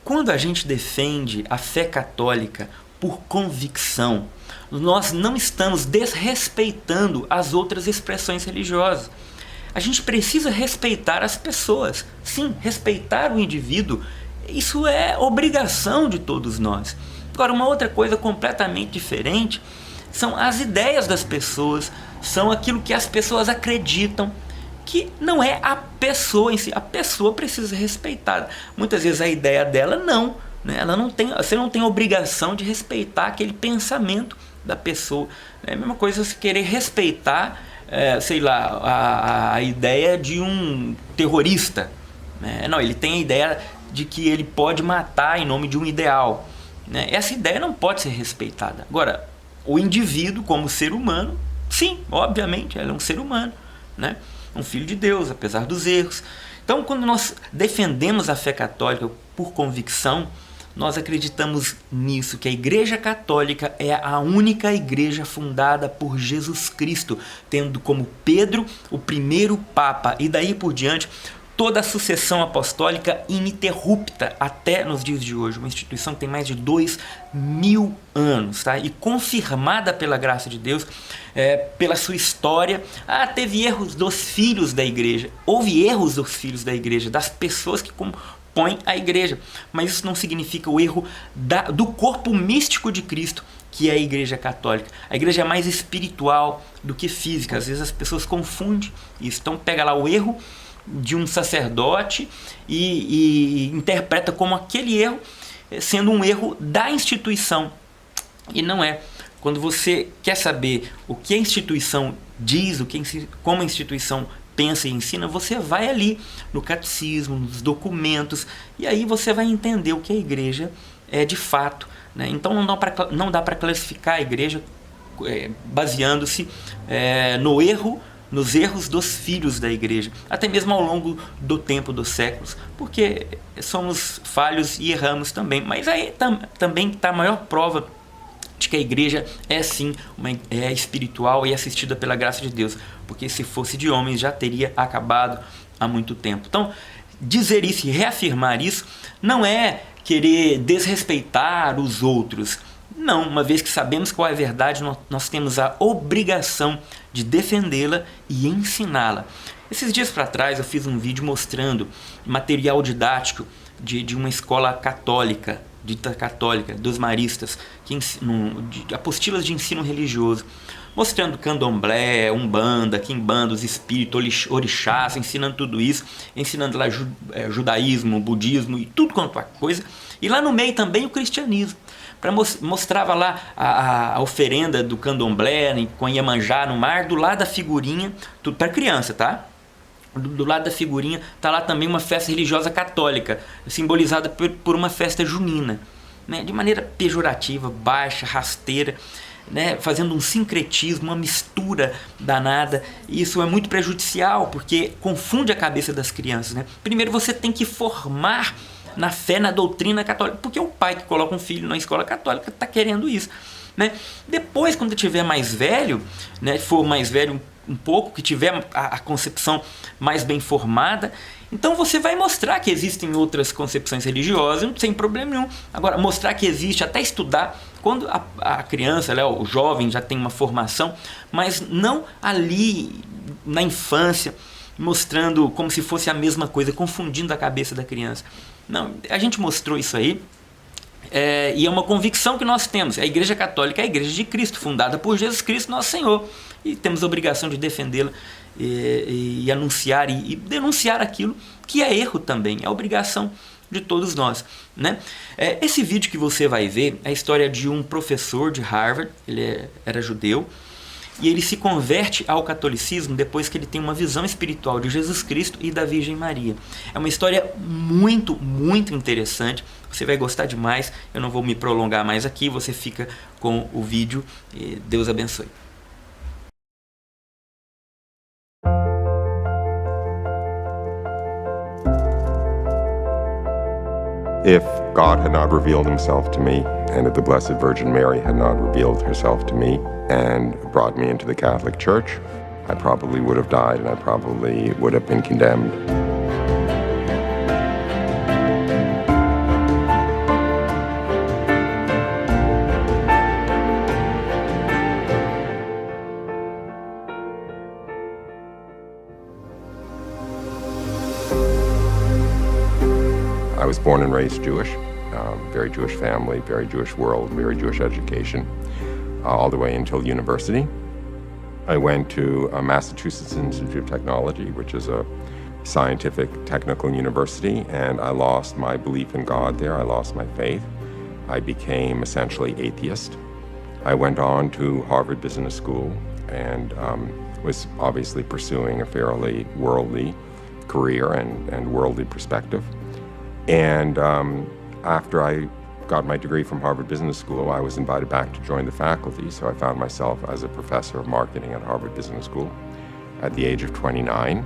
Quando a gente defende a fé católica por convicção, nós não estamos desrespeitando as outras expressões religiosas. A gente precisa respeitar as pessoas. Sim, respeitar o indivíduo, isso é obrigação de todos nós. Agora, uma outra coisa completamente diferente são as ideias das pessoas, são aquilo que as pessoas acreditam, que não é a pessoa em si. A pessoa precisa ser respeitada. Muitas vezes a ideia dela não, né? Ela não tem, você não tem obrigação de respeitar aquele pensamento da pessoa. É a mesma coisa você querer respeitar, sei lá, a ideia de um terrorista, né? Não, ele tem a ideia de que ele pode matar em nome de um ideal, né? Essa ideia não pode ser respeitada. Agora, o indivíduo como ser humano, sim, obviamente, ele é um ser humano, né? Um filho de Deus, apesar dos erros. Então, quando nós defendemos a fé católica por convicção, nós acreditamos nisso, que a Igreja Católica é a única igreja fundada por Jesus Cristo, tendo como Pedro o primeiro Papa, e daí por diante toda a sucessão apostólica ininterrupta até nos dias de hoje. Uma instituição que tem mais de 2000 anos, tá? E confirmada pela graça de Deus, pela sua história. Teve erros dos filhos da igreja, houve erros dos filhos da igreja, das pessoas que compõem a igreja, mas isso não significa o erro do corpo místico de Cristo, que é a Igreja Católica. A igreja é mais espiritual do que física. Às vezes as pessoas confundem isso. Então pega lá o erro de um sacerdote e interpreta como aquele erro sendo um erro da instituição, e não é. Quando você quer saber o que a instituição diz, como a instituição pensa e ensina, você vai ali no catecismo, nos documentos, e aí você vai entender o que a igreja é de fato, né? Então não dá para classificar a igreja baseando-se nos erros dos filhos da igreja, até mesmo ao longo do tempo, dos séculos, porque somos falhos e erramos também. Mas aí também está a maior prova de que a igreja é sim é espiritual e assistida pela graça de Deus, porque se fosse de homens já teria acabado há muito tempo. Então, dizer isso e reafirmar isso não é querer desrespeitar os outros. Não, uma vez que sabemos qual é a verdade, nós temos a obrigação de defendê-la e ensiná-la. Esses dias para trás eu fiz um vídeo mostrando material didático de uma escola católica, dita católica, dos maristas, de apostilas de ensino religioso, mostrando candomblé, umbanda, quimbanda, os espíritos, orixás, ensinando tudo isso, ensinando lá judaísmo, budismo e tudo quanto é coisa, e lá no meio também o cristianismo. Mostrava lá a oferenda do candomblé, né, com Iemanjá no mar, do lado da figurinha, tudo para criança, tá? Do lado da figurinha está lá também uma festa religiosa católica, simbolizada por uma festa junina, né? De maneira pejorativa, baixa, rasteira, né? Fazendo um sincretismo, uma mistura danada. E isso é muito prejudicial, porque confunde a cabeça das crianças, né? Primeiro você tem que formar na fé, na doutrina católica, porque o pai que coloca um filho na escola católica está querendo isso, né? Depois, quando tiver mais velho, né, for mais velho um pouco, que tiver a concepção mais bem formada, então você vai mostrar que existem outras concepções religiosas sem problema nenhum. Agora, mostrar que existe, até estudar, quando a criança, né, o jovem já tem uma formação, mas não ali na infância, mostrando como se fosse a mesma coisa, confundindo a cabeça da criança. Não, a gente mostrou isso aí, e é uma convicção que nós temos. A Igreja Católica é a Igreja de Cristo, fundada por Jesus Cristo, nosso Senhor, e temos a obrigação de defendê-la e anunciar e denunciar aquilo que é erro também, é a obrigação de todos nós, né? Esse vídeo que você vai ver é a história de um professor de Harvard, ele era judeu, e ele se converte ao catolicismo depois que ele tem uma visão espiritual de Jesus Cristo e da Virgem Maria. É uma história muito, muito interessante. Você vai gostar demais. Eu não vou me prolongar mais aqui. Você fica com o vídeo. E Deus abençoe. If God had not revealed himself to me, and if the Blessed Virgin Mary had not revealed herself to me and brought me into the Catholic Church, I probably would have died and I probably would have been condemned. born and raised Jewish, very Jewish family, very Jewish world, very Jewish education, all the way until university. I went to Massachusetts Institute of Technology, which is a scientific technical university, and I lost my belief in God there. I lost my faith. I became essentially atheist. I went on to Harvard Business School and was obviously pursuing a fairly worldly career and worldly perspective. And after I got my degree from Harvard Business School, I was invited back to join the faculty, so I found myself as a professor of marketing at Harvard Business School at the age of 29.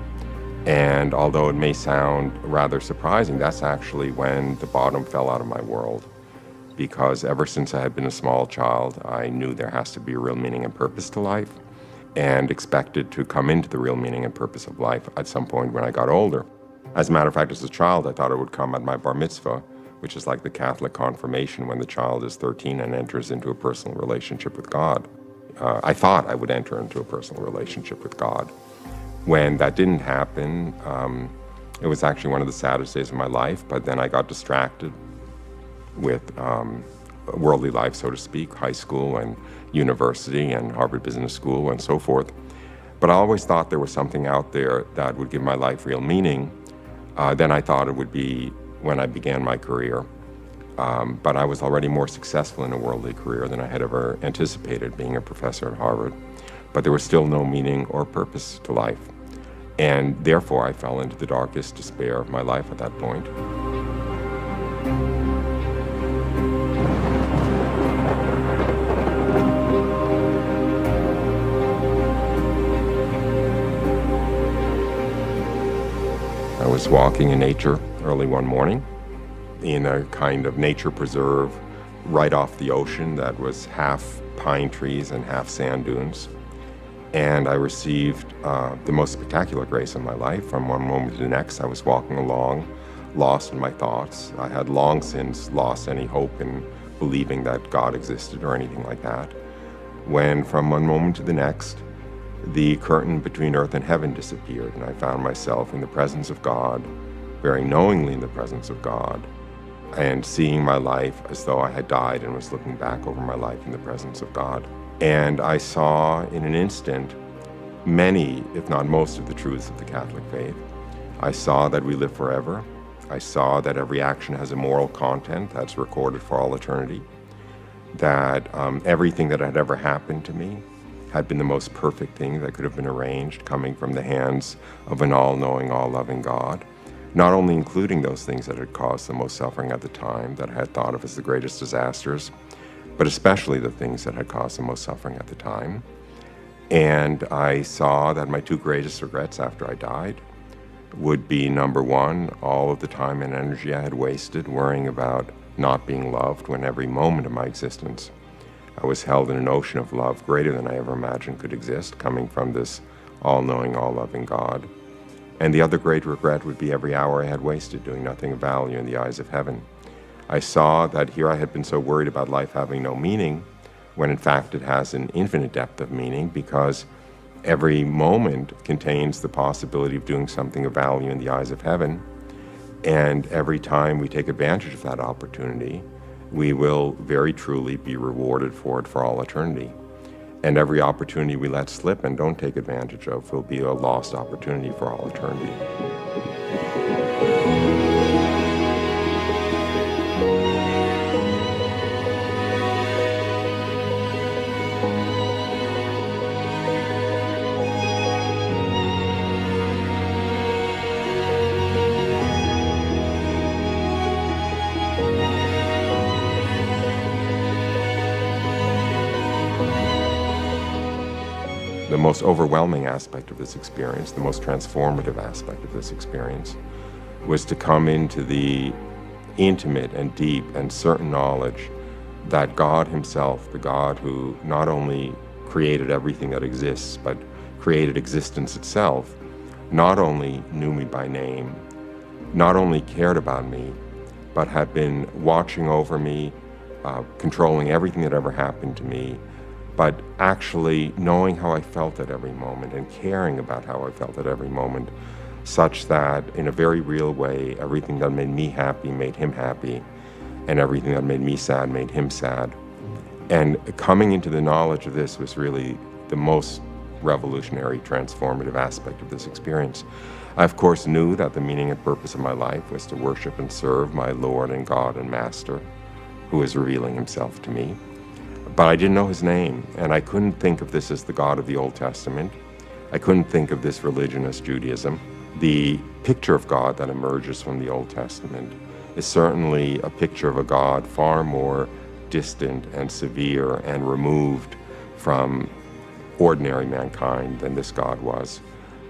And although it may sound rather surprising, that's actually when the bottom fell out of my world. Because ever since I had been a small child, I knew there has to be a real meaning and purpose to life, and expected to come into the real meaning and purpose of life at some point when I got older. As a matter of fact, as a child, I thought it would come at my bar mitzvah, which is like the Catholic confirmation when the child is 13 and enters into a personal relationship with God. I thought I would enter into a personal relationship with God. When that didn't happen, it was actually one of the saddest days of my life, but then I got distracted with worldly life, so to speak, high school and university and Harvard Business School and so forth. But I always thought there was something out there that would give my life real meaning. Then I thought it would be when I began my career. But I was already more successful in a worldly career than I had ever anticipated being a professor at Harvard. But there was still no meaning or purpose to life. And therefore, I fell into the darkest despair of my life at that point. I was walking in nature early one morning in a kind of nature preserve right off the ocean that was half pine trees and half sand dunes. And I received the most spectacular grace in my life. From one moment to the next, I was walking along, lost in my thoughts. I had long since lost any hope in believing that God existed or anything like that. When from one moment to the next, the curtain between earth and heaven disappeared, and I found myself in the presence of God, very knowingly in the presence of God, and seeing my life as though I had died and was looking back over my life in the presence of God. And I saw in an instant many, if not most, of the truths of the Catholic faith. I saw that we live forever. I saw that every action has a moral content that's recorded for all eternity, that everything that had ever happened to me had been the most perfect thing that could have been arranged, coming from the hands of an all-knowing, all-loving God, not only including those things that had caused the most suffering at the time, that I had thought of as the greatest disasters, but especially the things that had caused the most suffering at the time. And I saw that my two greatest regrets after I died would be, number one, all of the time and energy I had wasted worrying about not being loved, when every moment of my existence I was held in an ocean of love greater than I ever imagined could exist, coming from this all-knowing, all-loving God. And the other great regret would be every hour I had wasted doing nothing of value in the eyes of heaven. I saw that here I had been so worried about life having no meaning, when in fact it has an infinite depth of meaning, because every moment contains the possibility of doing something of value in the eyes of heaven. And every time we take advantage of that opportunity, we will very truly be rewarded for it for all eternity. And every opportunity we let slip and don't take advantage of will be a lost opportunity for all eternity. The most overwhelming aspect of this experience, the most transformative aspect of this experience, was to come into the intimate and deep and certain knowledge that God himself, the God who not only created everything that exists, but created existence itself, not only knew me by name, not only cared about me, but had been watching over me, controlling everything that ever happened to me, but actually knowing how I felt at every moment and caring about how I felt at every moment, such that in a very real way, everything that made me happy made him happy, and everything that made me sad made him sad. And coming into the knowledge of this was really the most revolutionary, transformative aspect of this experience. I, of course, knew that the meaning and purpose of my life was to worship and serve my Lord and God and Master, who is revealing himself to me. But I didn't know his name, and I couldn't think of this as the God of the Old Testament. I couldn't think of this religion as Judaism. The picture of God that emerges from the Old Testament is certainly a picture of a God far more distant and severe and removed from ordinary mankind than this God was.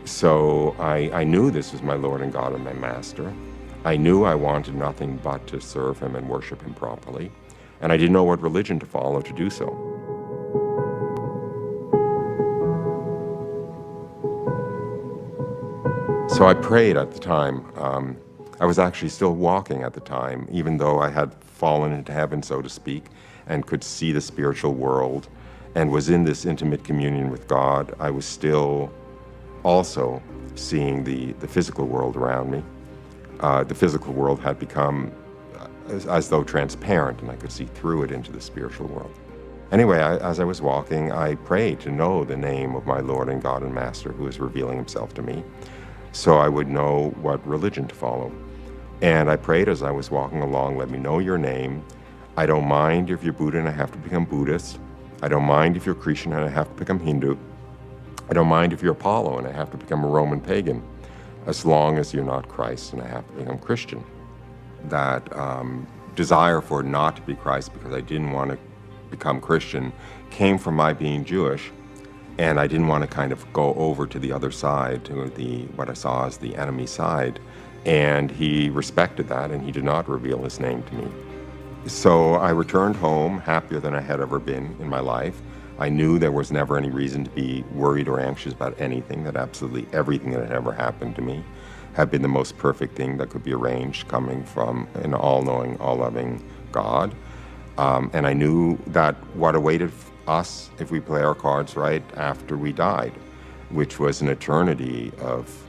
So I knew this was my Lord and God and my Master. I knew I wanted nothing but to serve him and worship him properly. And I didn't know what religion to follow to do so. So I prayed at the time. I was actually still walking at the time, even though I had fallen into heaven, so to speak, and could see the spiritual world and was in this intimate communion with God. I was still also seeing the physical world around me. The physical world had become as though transparent, and I could see through it into the spiritual world. Anyway, as I was walking, I prayed to know the name of my Lord and God and Master, who is revealing himself to me, so I would know what religion to follow. And I prayed as I was walking along, let me know your name. I don't mind if you're Buddha and I have to become Buddhist. I don't mind if you're Christian and I have to become Hindu. I don't mind if you're Apollo and I have to become a Roman pagan, as long as you're not Christ and I have to become Christian. That desire for not to be Christ because I didn't want to become Christian came from my being Jewish, and I didn't want to kind of go over to the other side, to what I saw as the enemy side. And he respected that, and he did not reveal his name to me. So I returned home happier than I had ever been in my life. I knew there was never any reason to be worried or anxious about anything, that absolutely everything that had ever happened to me had been the most perfect thing that could be arranged, coming from an all-knowing, all-loving God. And I knew that what awaited us, if we play our cards right, after we died, which was an eternity of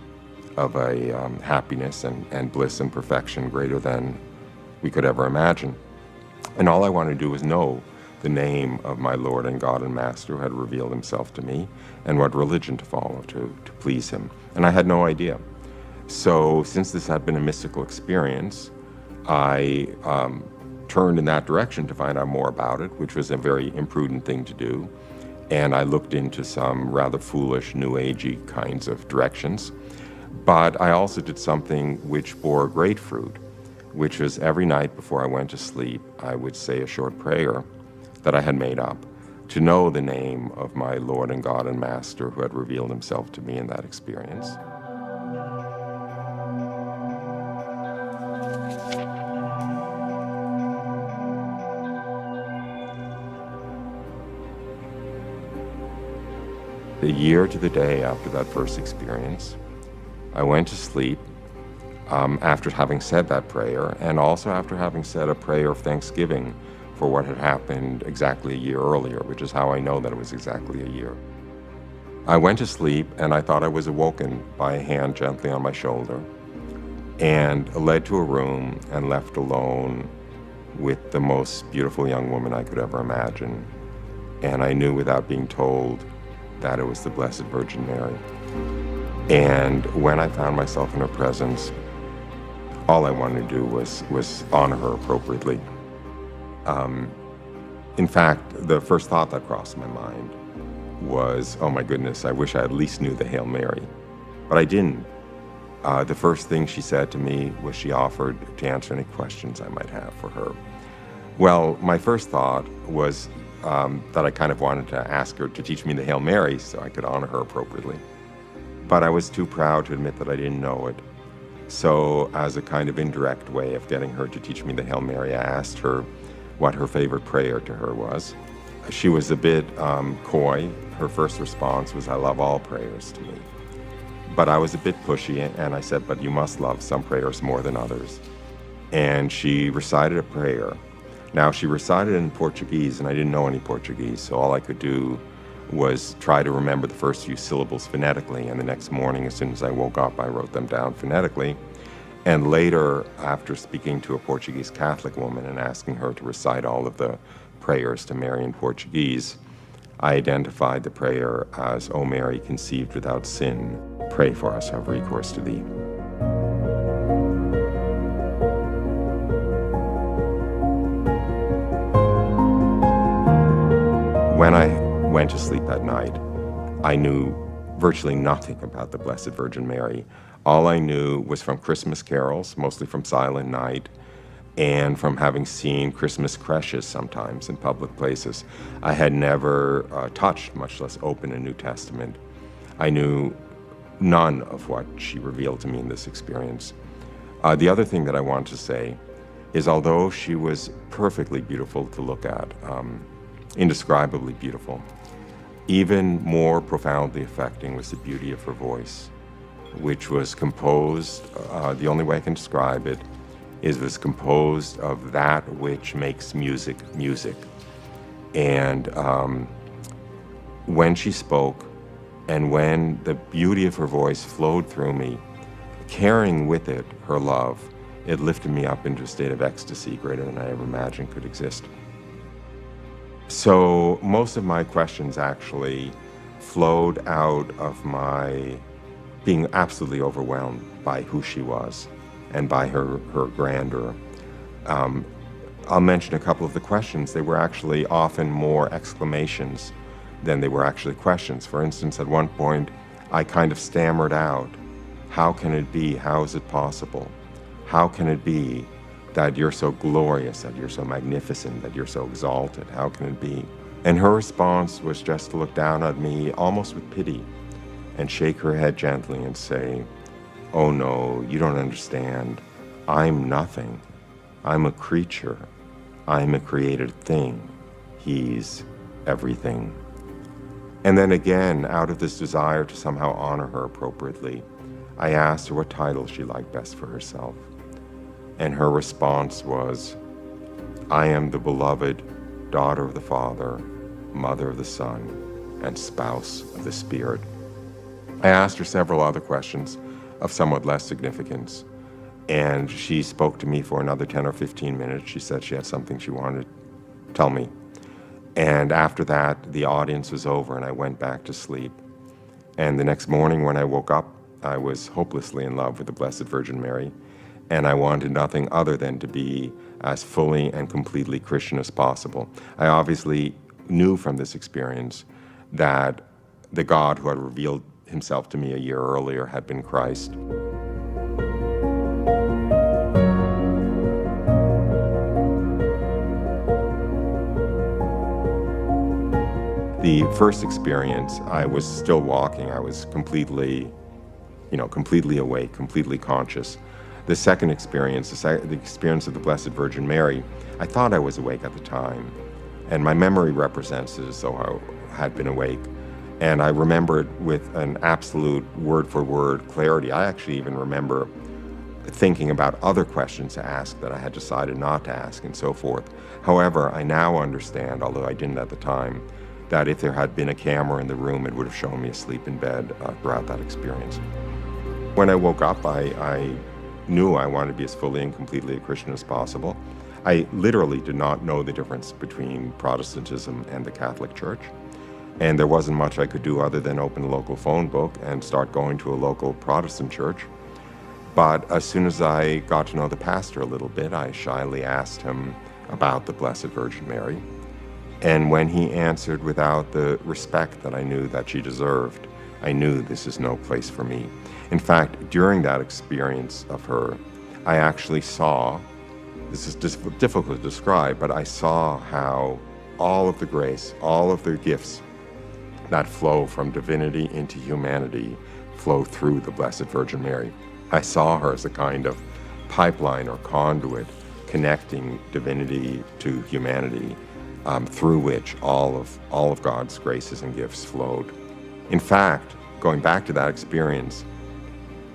a happiness and bliss and perfection greater than we could ever imagine. And all I wanted to do was know the name of my Lord and God and Master, who had revealed himself to me, and what religion to follow to please him. And I had no idea. So since this had been a mystical experience, I turned in that direction to find out more about it, which was a very imprudent thing to do. And I looked into some rather foolish, new agey kinds of directions. But I also did something which bore great fruit, which was every night before I went to sleep, I would say a short prayer that I had made up to know the name of my Lord and God and Master, who had revealed himself to me in that experience. A year to the day after that first experience, I went to sleep after having said that prayer, and also after having said a prayer of thanksgiving for what had happened exactly a year earlier, which is how I know that it was exactly a year. I went to sleep, and I thought I was awoken by a hand gently on my shoulder, and led to a room and left alone with the most beautiful young woman I could ever imagine. And I knew without being told that it was the Blessed Virgin Mary. And when I found myself in her presence, all I wanted to do was honor her appropriately. In fact, the first thought that crossed my mind was, oh my goodness, I wish I at least knew the Hail Mary. But I didn't. The first thing she said to me was she offered to answer any questions I might have for her. Well, my first thought was that I kind of wanted to ask her to teach me the Hail Mary so I could honor her appropriately. But I was too proud to admit that I didn't know it. So as a kind of indirect way of getting her to teach me the Hail Mary, I asked her what her favorite prayer to her was. She was a bit coy. Her first response was, I love all prayers to me. But I was a bit pushy, and I said, but you must love some prayers more than others. And she recited a prayer. Now, she recited in Portuguese, and I didn't know any Portuguese, so all I could do was try to remember the first few syllables phonetically, and the next morning, as soon as I woke up, I wrote them down phonetically. And later, after speaking to a Portuguese Catholic woman and asking her to recite all of the prayers to Mary in Portuguese, I identified the prayer as, "O Mary, conceived without sin, pray for us, have recourse to thee." When I went to sleep that night, I knew virtually nothing about the Blessed Virgin Mary. All I knew was from Christmas carols, mostly from Silent Night, and from having seen Christmas creches sometimes in public places. I had never touched, much less opened, a New Testament. I knew none of what she revealed to me in this experience. The other thing that I want to say is, although she was perfectly beautiful to look at, indescribably beautiful, even more profoundly affecting was the beauty of her voice, which was composed, the only way I can describe it, is it was composed of that which makes music music. And when she spoke, and when the beauty of her voice flowed through me, carrying with it her love, it lifted me up into a state of ecstasy greater than I ever imagined could exist. So most of my questions actually flowed out of my being absolutely overwhelmed by who she was and by her grandeur. I'll mention a couple of the questions. They were actually often more exclamations than they were actually questions. For instance, at one point, I kind of stammered out, "How can it be? How is it possible? How can it be that you're so glorious, that you're so magnificent, that you're so exalted? How can it be?" And her response was just to look down at me almost with pity and shake her head gently and say, "Oh no, you don't understand. I'm nothing. I'm a creature. I'm a created thing. He's everything." And then again, out of this desire to somehow honor her appropriately, I asked her what title she liked best for herself. And her response was, "I am the beloved daughter of the Father, mother of the Son, and spouse of the Spirit." I asked her several other questions of somewhat less significance, and she spoke to me for another 10 or 15 minutes. She said she had something she wanted to tell me. And after that, the audience was over and I went back to sleep. And the next morning when I woke up, I was hopelessly in love with the Blessed Virgin Mary, and I wanted nothing other than to be as fully and completely Christian as possible. I obviously knew from this experience that the God who had revealed himself to me a year earlier had been Christ. The first experience, I was still walking. I was completely awake, completely conscious. The second experience, the experience of the Blessed Virgin Mary, I thought I was awake at the time, and my memory represents it as though I had been awake. And I remember it with an absolute word-for-word clarity. I actually even remember thinking about other questions to ask that I had decided not to ask and so forth. However, I now understand, although I didn't at the time, that if there had been a camera in the room, it would have shown me asleep in bed throughout that experience. When I woke up, I knew I wanted to be as fully and completely a Christian as possible. I literally did not know the difference between Protestantism and the Catholic Church. And there wasn't much I could do other than open a local phone book and start going to a local Protestant church. But as soon as I got to know the pastor a little bit, I shyly asked him about the Blessed Virgin Mary. And when he answered without the respect that I knew that she deserved, I knew this is no place for me. In fact, during that experience of her, I actually saw, this is difficult to describe, but I saw how all of the grace, all of the gifts that flow from divinity into humanity flow through the Blessed Virgin Mary. I saw her as a kind of pipeline or conduit connecting divinity to humanity, through which all of God's graces and gifts flowed. In fact, going back to that experience,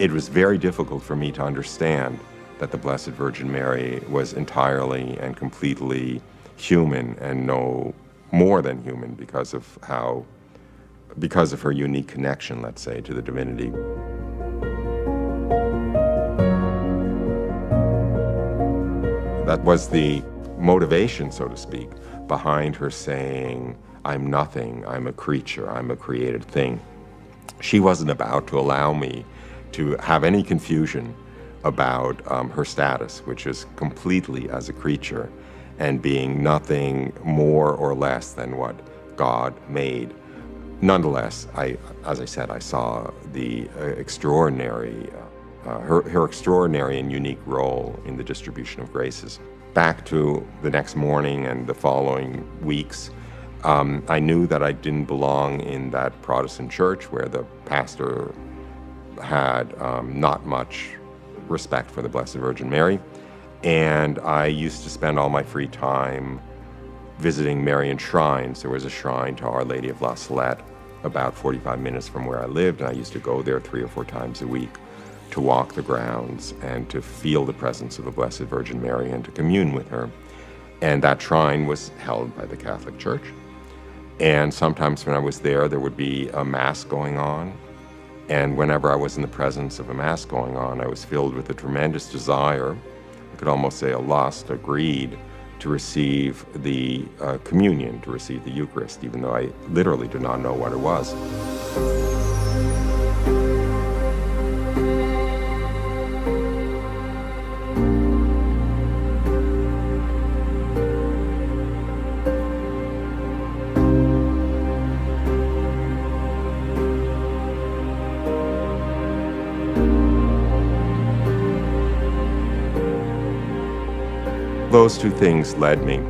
it was very difficult for me to understand that the Blessed Virgin Mary was entirely and completely human and no more than human, because of how because of her unique connection, let's say, to the divinity. That was the motivation, so to speak, behind her saying, I'm nothing, I'm a creature, I'm a created thing. She wasn't about to allow me to have any confusion about her status, which is completely as a creature and being nothing more or less than what God made. Nonetheless, as I said, I saw the extraordinary, her extraordinary and unique role in the distribution of graces. Back to the next morning and the following weeks, I knew that I didn't belong in that Protestant church where the pastor had not much respect for the Blessed Virgin Mary. And I used to spend all my free time visiting Marian shrines. There was a shrine to Our Lady of La Salette about 45 minutes from where I lived, and I used to go there 3 or 4 times a week to walk the grounds and to feel the presence of the Blessed Virgin Mary and to commune with her. And that shrine was held by the Catholic Church. And sometimes when I was there, there would be a Mass going on. And whenever I was in the presence of a Mass going on, I was filled with a tremendous desire, I could almost say a lust, a greed, to receive the communion, to receive the Eucharist, even though I literally did not know what it was. Those two things led me,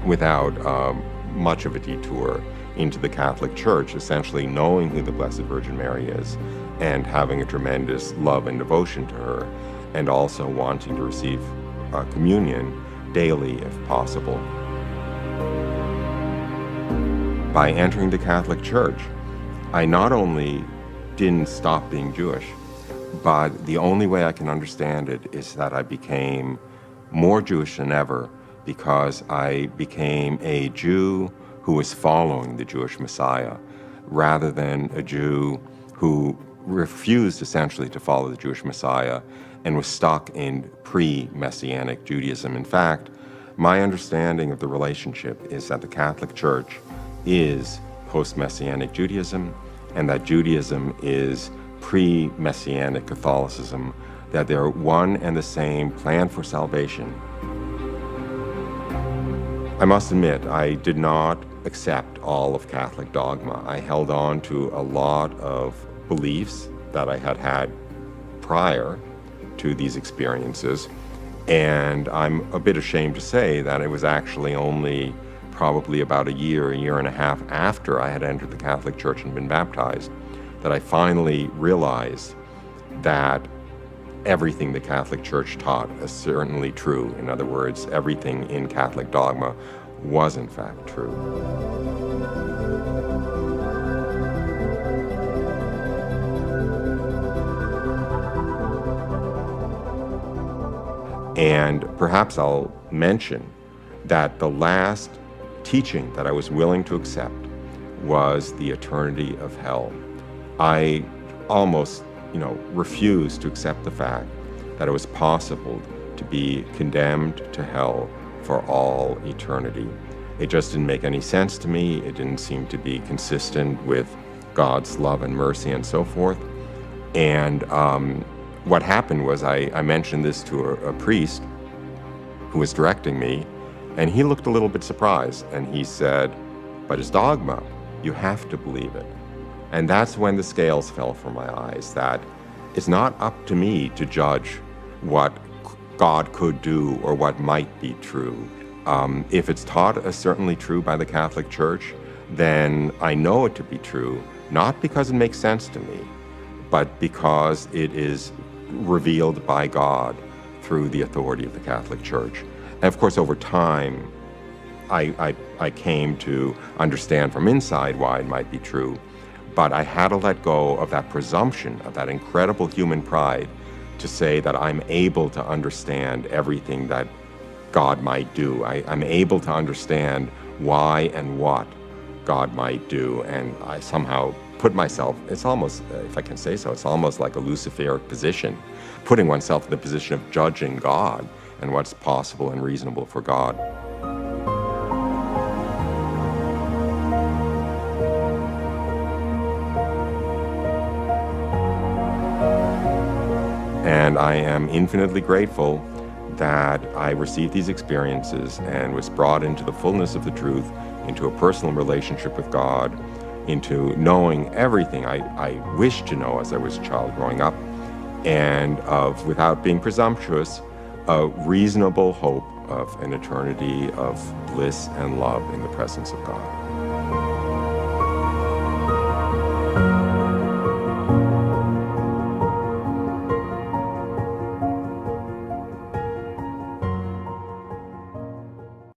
without much of a detour, into the Catholic Church, essentially knowing who the Blessed Virgin Mary is and having a tremendous love and devotion to her, and also wanting to receive communion daily if possible. By entering the Catholic Church, I not only didn't stop being Jewish, but the only way I can understand it is that I became more Jewish than ever, because I became a Jew who was following the Jewish Messiah, rather than a Jew who refused essentially to follow the Jewish Messiah and was stuck in pre-Messianic Judaism. In fact, my understanding of the relationship is that the Catholic Church is post-Messianic Judaism, and that Judaism is pre-Messianic Catholicism, that they're one and the same plan for salvation. I must admit, I did not accept all of Catholic dogma. I held on to a lot of beliefs that I had had prior to these experiences, and I'm a bit ashamed to say that it was actually only probably about a year and a half after I had entered the Catholic Church and been baptized that I finally realized that everything the Catholic Church taught is certainly true. In other words, everything in Catholic dogma was in fact true. And perhaps I'll mention that the last teaching that I was willing to accept was the eternity of hell. I almost refused to accept the fact that it was possible to be condemned to hell for all eternity. It just didn't make any sense to me. It didn't seem to be consistent with God's love and mercy and so forth. And what happened was I mentioned this to a priest who was directing me, and he looked a little bit surprised, and he said, "But it's dogma. You have to believe it." And that's when the scales fell from my eyes, that it's not up to me to judge what God could do or what might be true. If it's taught as certainly true by the Catholic Church, then I know it to be true, not because it makes sense to me, but because it is revealed by God through the authority of the Catholic Church. And of course, over time, I came to understand from inside why it might be true. But I had to let go of that presumption, of that incredible human pride, to say that I'm able to understand everything that God might do. I'm able to understand why and what God might do, and I somehow put myself, it's almost, if I can say so, it's almost like a Luciferic position, putting oneself in the position of judging God and what's possible and reasonable for God. And I am infinitely grateful that I received these experiences and was brought into the fullness of the truth, into a personal relationship with God, into knowing everything I wished to know as I was a child growing up, and of, without being presumptuous, a reasonable hope of an eternity of bliss and love in the presence of God.